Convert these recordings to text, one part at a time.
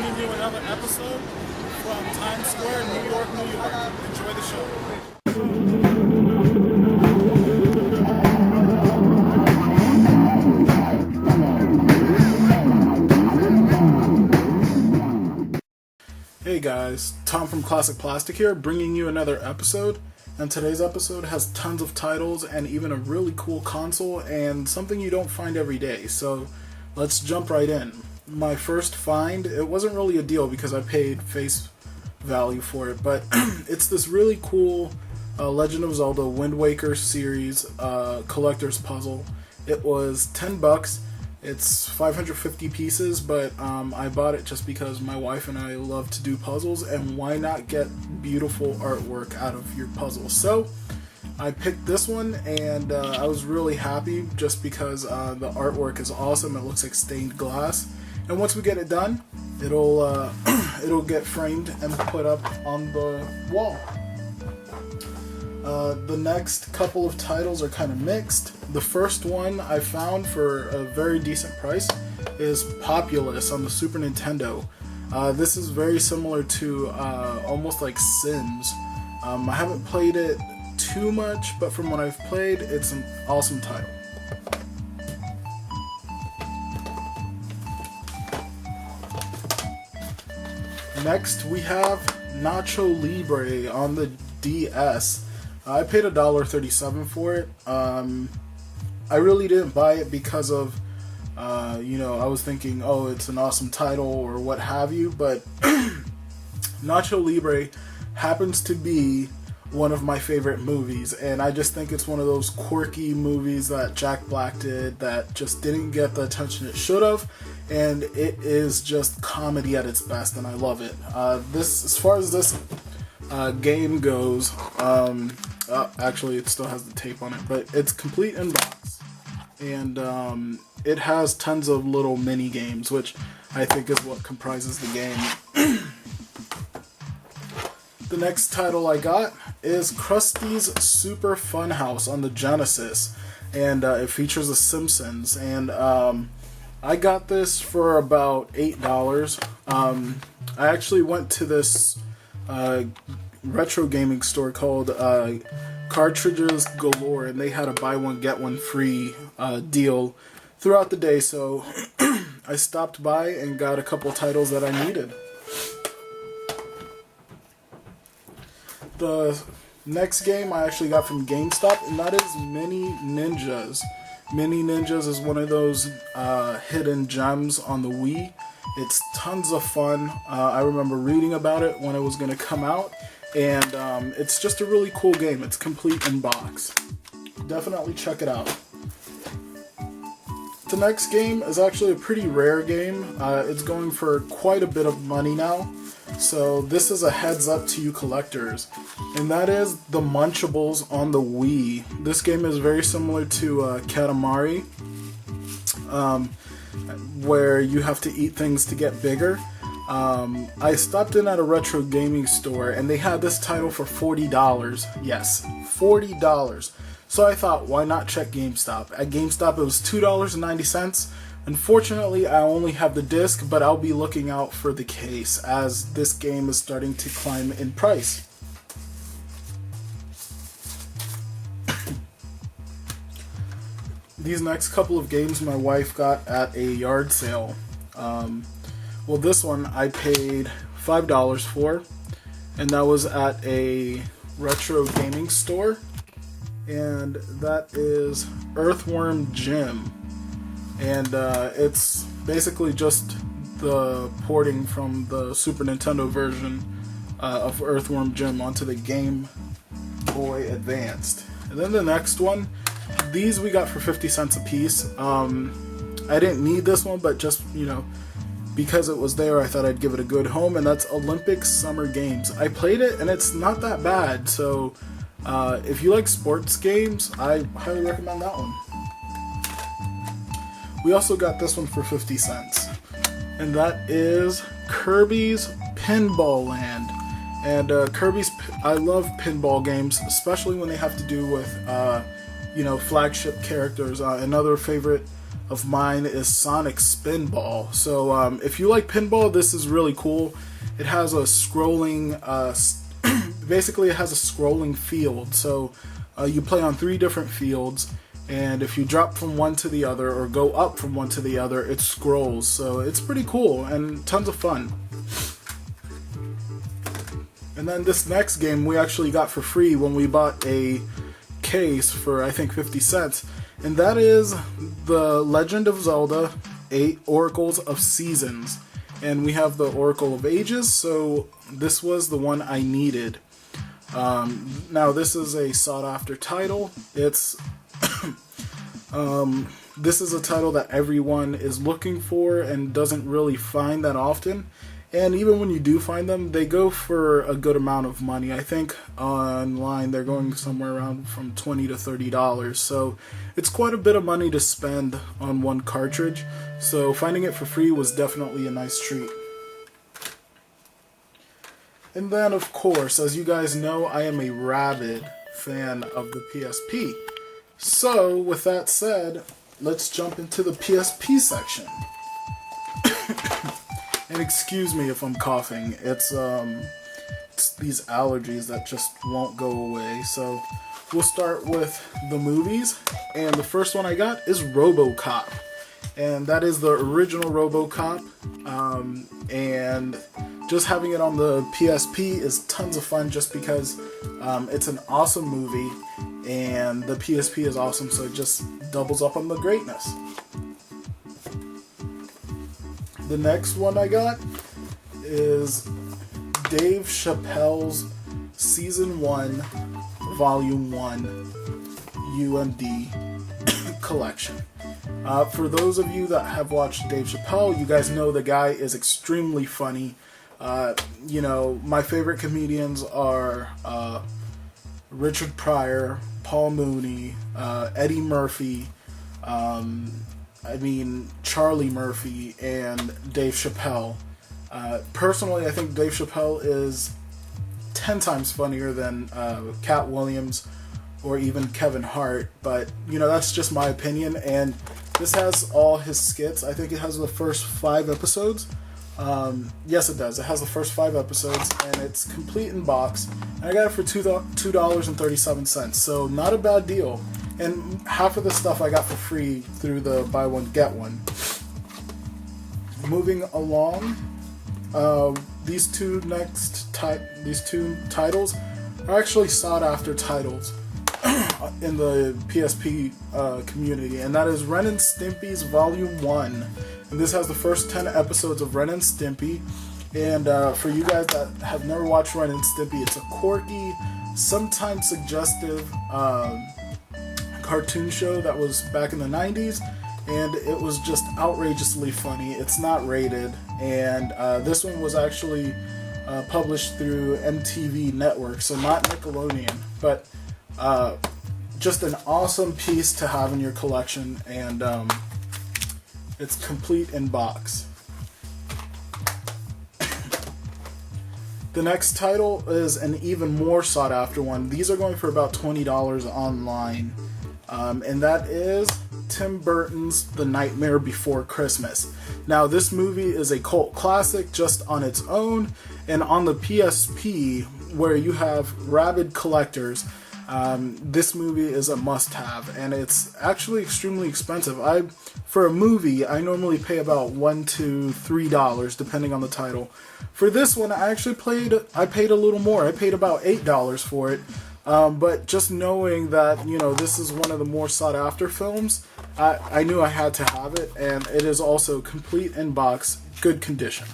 bringing you another episode from Times Square, New York, New York. Enjoy the show. Hey guys, Tom from Classic Plastik here, bringing you another episode. And today's episode has tons of titles and even a really cool console and something you don't find every day. So let's jump right in. My first find, it wasn't really a deal because I paid face value for it, but it's this really cool Legend of Zelda Wind Waker series collector's puzzle. It was $10. It's 550 pieces, but I bought it just because my wife and I love to do puzzles, and why not get beautiful artwork out of your puzzles? So I picked this one, and I was really happy just because the artwork is awesome. It looks like stained glass, and once we get it done, it'll it'll get framed and put up on the wall. The next couple of titles are kind of mixed. The first one I found for a very decent price is Populous on the Super Nintendo. This is very similar to almost like Sims. I haven't played it too much, but from what I've played, it's an awesome title. Next we have Nacho Libre on the DS. I paid $1.37 for it. I really didn't buy it because of, I was thinking, oh, it's an awesome title or what have you, but Nacho Libre happens to be one of my favorite movies, and I just think it's one of those quirky movies that Jack Black did that just didn't get the attention it should have, and it is just comedy at its best, and I love it. As far as this game goes, actually it still has the tape on it, but it's complete in box, and it has tons of little mini games, which I think is what comprises the game. The next title I got is Krusty's Super Fun House on the Genesis, and it features The Simpsons, and I got this for about $8. I actually went to this retro gaming store called Cartridges Galore, and they had a buy one get one free deal throughout the day, so I stopped by and got a couple titles that I needed. The next game I actually got from GameStop, and that is Mini Ninjas. Mini Ninjas is one of those hidden gems on the Wii. It's tons of fun. I remember reading about it when it was going to come out, and it's just a really cool game. It's complete in box. Definitely check it out. The next game is actually a pretty rare game. It's going for quite a bit of money now, so this is a heads up to you collectors, and that is the Munchables on the Wii. This game is very similar to Katamari, where you have to eat things to get bigger. I stopped in at a retro gaming store, and they had this title for $40. Yes, $40. So I thought, why not check GameStop? At GameStop it was $2.90. Unfortunately, I only have the disc, but I'll be looking out for the case, as this game is starting to climb in price. These next couple of games my wife got at a yard sale. Well, this one I paid $5 for, and that was at a retro gaming store, and that is Earthworm Jim, and it's basically just the porting from the Super Nintendo version of Earthworm Jim onto the Game Boy Advanced. And then the next one, these we got for 50 cents a piece. I didn't need this one, but just, because it was there, I thought I'd give it a good home, and that's Olympic Summer Games. I played it, and it's not that bad, so if you like sports games, I highly recommend that one. We also got this one for 50 cents, and that is Kirby's Pinball Land. And I love pinball games, especially when they have to do with, flagship characters. Another favorite of mine is Sonic Spinball. So if you like pinball, this is really cool. It has a scrolling, basically it has a scrolling field. So you play on 3 different fields, and if you drop from one to the other or go up from one to the other, it scrolls. So it's pretty cool and tons of fun. And then this next game we actually got for free when we bought a case for I think 50 cents. And that is The Legend of Zelda 8 Oracles of Seasons. And we have the Oracle of Ages, so this was the one I needed. Now this is a sought after title. It's this is a title that everyone is looking for and doesn't really find that often. And even when you do find them, they go for a good amount of money. I think online they're going somewhere around from $20 to $30. So it's quite a bit of money to spend on one cartridge. So finding it for free was definitely a nice treat. And then, of course, as you guys know, I am a rabid fan of the PSP. So with that said, let's jump into the PSP section. And excuse me if I'm coughing. It's these allergies that just won't go away. So we'll start with the movies, and the first one I got is RoboCop, and that is the original RoboCop. And just having it on the PSP is tons of fun, just because it's an awesome movie, and the PSP is awesome, so it just doubles up on the greatness. The next one I got is Dave Chappelle's Season 1, Volume 1 UMD collection. For those of you that have watched Dave Chappelle, you guys know the guy is extremely funny. You know, my favorite comedians are Richard Pryor, Paul Mooney, Eddie Murphy, Charlie Murphy, and Dave Chappelle. Personally, I think Dave Chappelle is 10 times funnier than Cat Williams or even Kevin Hart, but, you know, that's just my opinion, and this has all his skits. I think it has the first 5 episodes. Yes, it does. It has the first 5 episodes, and it's complete in box. And I got it for $2.37, so not a bad deal. And half of the stuff I got for free through the buy one get one. Moving along, these two titles are actually sought after titles in the PSP community, and that is Ren and Stimpy's Volume 1. And this has the first 10 episodes of Ren and Stimpy. And for you guys that have never watched Ren and Stimpy, it's a quirky, sometimes suggestive cartoon show that was back in the 90s, and it was just outrageously funny. It's not rated, and this one was actually published through MTV Network, so not Nickelodeon, but just an awesome piece to have in your collection, and it's complete in box. The next title is an even more sought after one. These are going for about $20 online. And that is Tim Burton's The Nightmare Before Christmas. Now, this movie is a cult classic just on its own, and on the PSP, where you have rabid collectors, this movie is a must-have, and it's actually extremely expensive. For a movie, I normally pay about $1 to $3, depending on the title. For this one, I paid a little more. I paid about $8 for it. But just knowing that, you know, this is one of the more sought-after films, I knew I had to have it, and it is also complete in box, good condition.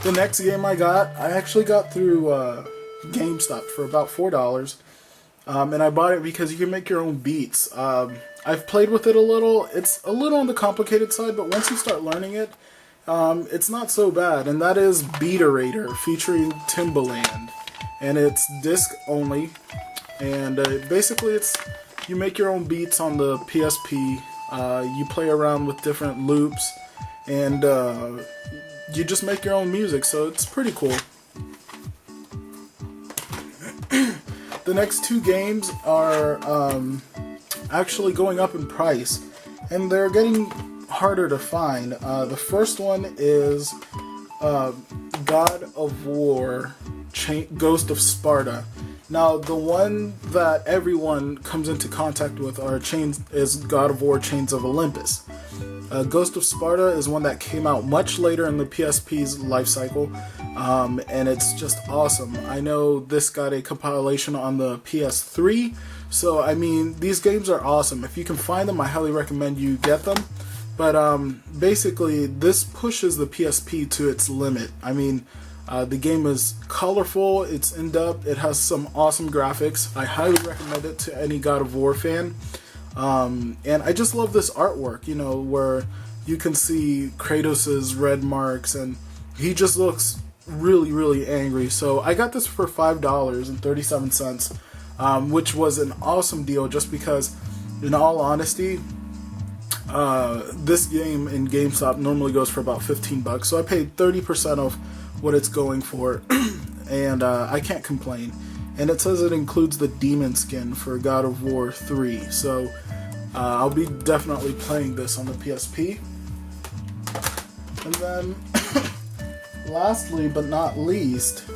The next game I actually got through GameStop for about $4, and I bought it because you can make your own beats. I've played with it a little. It's a little on the complicated side, but once you start learning it, it's not so bad, and that is Beaterator featuring Timbaland, and it's disc only, and basically you make your own beats on the PSP, you play around with different loops, and you just make your own music, so it's pretty cool. the next two games are actually going up in price, and they're getting harder to find. The first one is God of War Ghost of Sparta. Now, the one that everyone comes into contact with is God of War Chains of Olympus. Ghost of Sparta is one that came out much later in the PSP's life cycle, and it's just awesome. I know this got a compilation on the PS3, so I mean, these games are awesome. If you can find them, I highly recommend you get them. But basically, this pushes the PSP to its limit. I mean, the game is colorful, it's in-depth, it has some awesome graphics. I highly recommend it to any God of War fan. And I just love this artwork, you know, where you can see Kratos' red marks, and he just looks really, really angry. So I got this for $5.37, which was an awesome deal just because, in all honesty, this game in GameStop normally goes for about $15, so I paid 30% of what it's going for, and I can't complain. And it says it includes the demon skin for God of War 3, so I'll be definitely playing this on the PSP. And then, lastly but not least,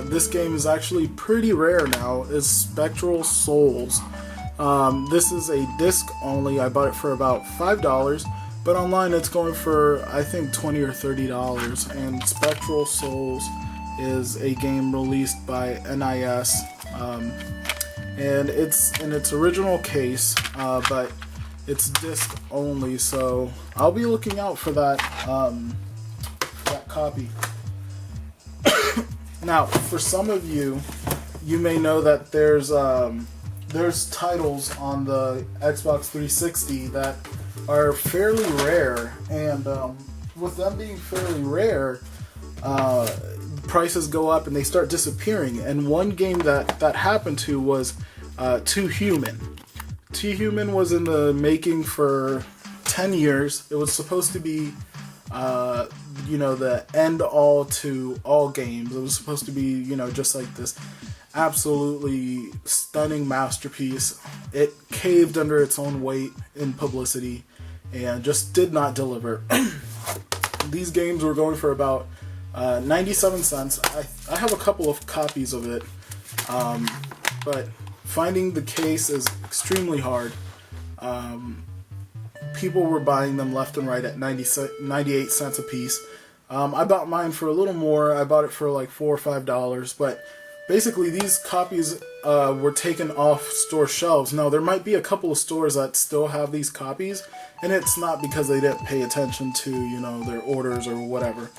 this game is actually pretty rare now, is Spectral Souls. This is a disc only. I bought it for about $5, but online it's going for, I think, $20 or $30. And Spectral Souls is a game released by NIS, and it's in its original case, but it's disc only. So I'll be looking out for that copy. Now, for some of you, you may know that there's titles on the Xbox 360 that are fairly rare, and with them being fairly rare, prices go up and they start disappearing. And one game that happened to was Too Human. Too Human was in the making for 10 years. It was supposed to be the end all to all games. It was supposed to be, just like this absolutely stunning masterpiece. It caved under its own weight in publicity and just did not deliver. These games were going for about 97 cents. I have a couple of copies of it, but finding the case is extremely hard. People were buying them left and right at 98 cents a piece. I bought mine for a little more. I bought it for like $4 or $5, but basically these copies were taken off store shelves. Now, there might be a couple of stores that still have these copies, and it's not because they didn't pay attention to, their orders or whatever.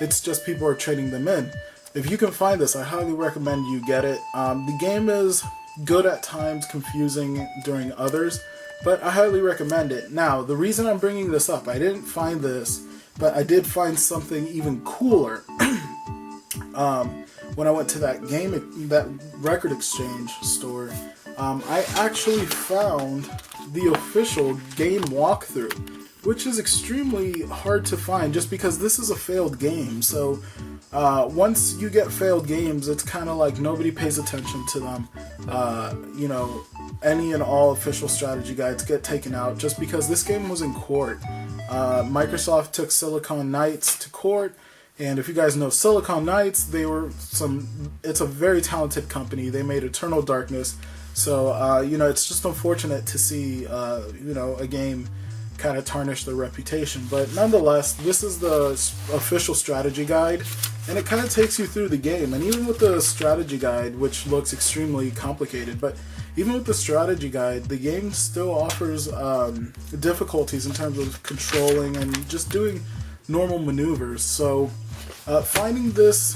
It's just people are trading them in. If you can find this, I highly recommend you get it. The game is good at times, confusing during others, but I highly recommend it. Now, the reason I'm bringing this up, I didn't find this, but I did find something even cooler. When I went to that record exchange store, I actually found the official game walkthrough, which is extremely hard to find just because this is a failed game. So once you get failed games, it's kind of like nobody pays attention to them. Any and all official strategy guides get taken out just because this game was in court. Microsoft took Silicon Knights to court. And if you guys know Silicon Knights, it's a very talented company. They made Eternal Darkness. So, it's just unfortunate to see, a game kind of tarnish their reputation. But nonetheless, this is the official strategy guide, and it kind of takes you through the game. And even with the strategy guide, which looks extremely complicated, but even with the strategy guide, the game still offers difficulties in terms of controlling and just doing normal maneuvers. So finding this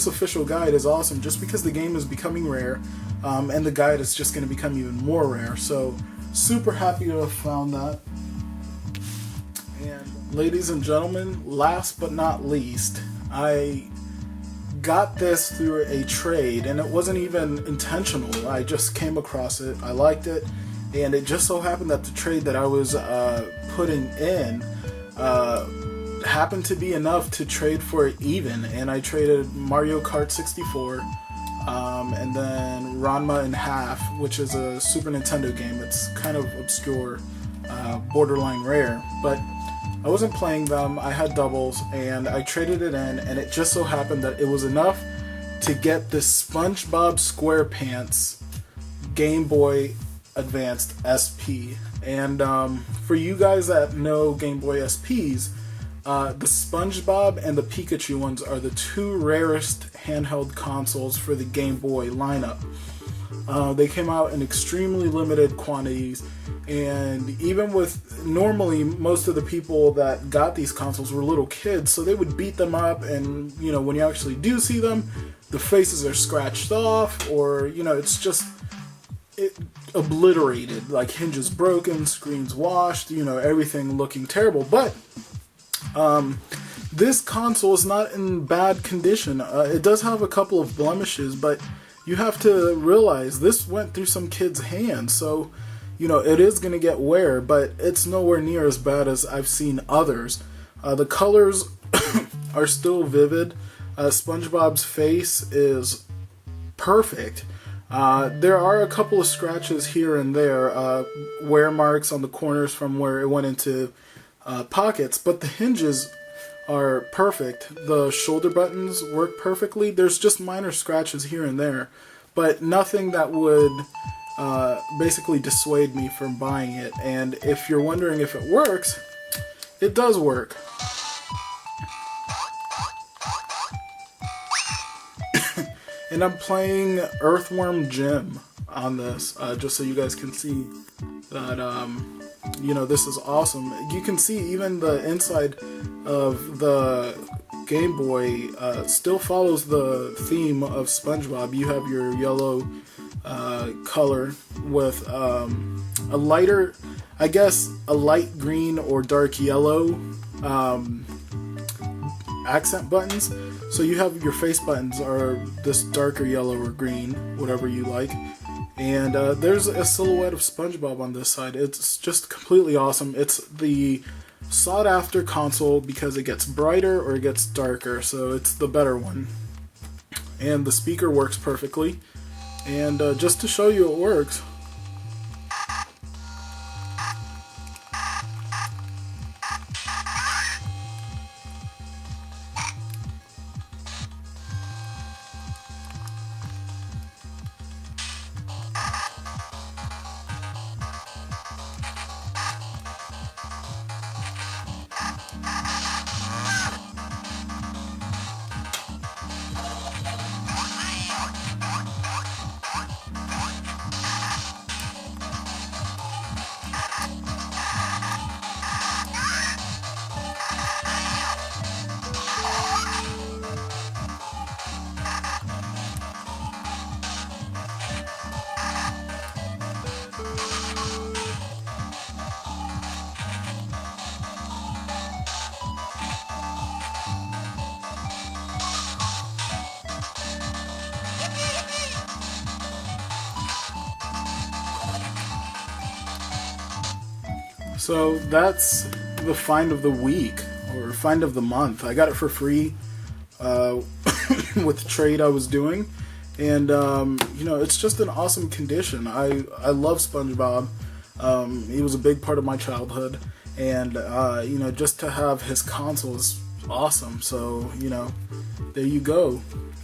official guide is awesome just because the game is becoming rare, and the guide is just going to become even more rare. So super happy to have found that. And ladies and gentlemen, last but not least, I got this through a trade, and it wasn't even intentional. I just came across it, I liked it, and it just so happened that the trade that I was putting in happened to be enough to trade for it even, and I traded Mario Kart 64 and then Ranma in Half, which is a Super Nintendo game. It's kind of obscure, borderline rare, but I wasn't playing them. I had doubles, and I traded it in, and it just so happened that it was enough to get this SpongeBob SquarePants Game Boy Advanced SP. And for you guys that know Game Boy SPs, the SpongeBob and the Pikachu ones are the two rarest handheld consoles for the Game Boy lineup. They came out in extremely limited quantities, and even with, normally most of the people that got these consoles were little kids, so they would beat them up, and you know, when you actually do see them, the faces are scratched off, or you know, it's just obliterated, like hinges broken, screens washed, you know, everything looking terrible. But this console is not in bad condition. It does have a couple of blemishes, but you have to realize this went through some kid's hands, so you know it is going to get wear, but it's nowhere near as bad as I've seen others. The colors are still vivid. SpongeBob's face is perfect. There are a couple of scratches here and there, wear marks on the corners from where it went into pockets, but the hinges are perfect. The shoulder buttons work perfectly. There's just minor scratches here and there, but nothing that would basically dissuade me from buying it. And if you're wondering if it works, it does work. And I'm playing Earthworm Jim on this, just so you guys can see that, you know, this is awesome. You can see even the inside of the Game Boy still follows the theme of SpongeBob. You have your yellow color with a lighter, I guess, a light green or dark yellow accent buttons. So you have your face buttons are this darker yellow or green, whatever you like. And there's a silhouette of SpongeBob on this side. It's just completely awesome. It's the sought after console because it gets brighter or it gets darker, so it's the better one. And the speaker works perfectly. And just to show you it works, so that's the find of the week, or find of the month. I got it for free with the trade I was doing, and you know, it's just an awesome condition. I love SpongeBob. He was a big part of my childhood, and you know, just to have his console is awesome. So you know, there you go.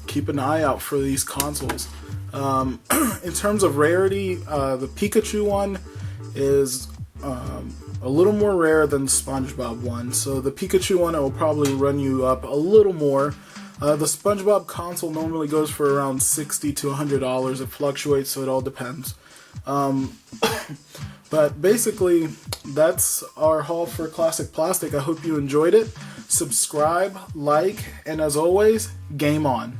Keep an eye out for these consoles. In terms of rarity, the Pikachu one is a little more rare than the SpongeBob one. So the Pikachu one, it will probably run you up a little more. The SpongeBob console normally goes for around $60 to $100. It fluctuates, so it all depends. But basically, that's our haul for Klassic Plastik. I hope you enjoyed it. Subscribe, like, and as always, game on.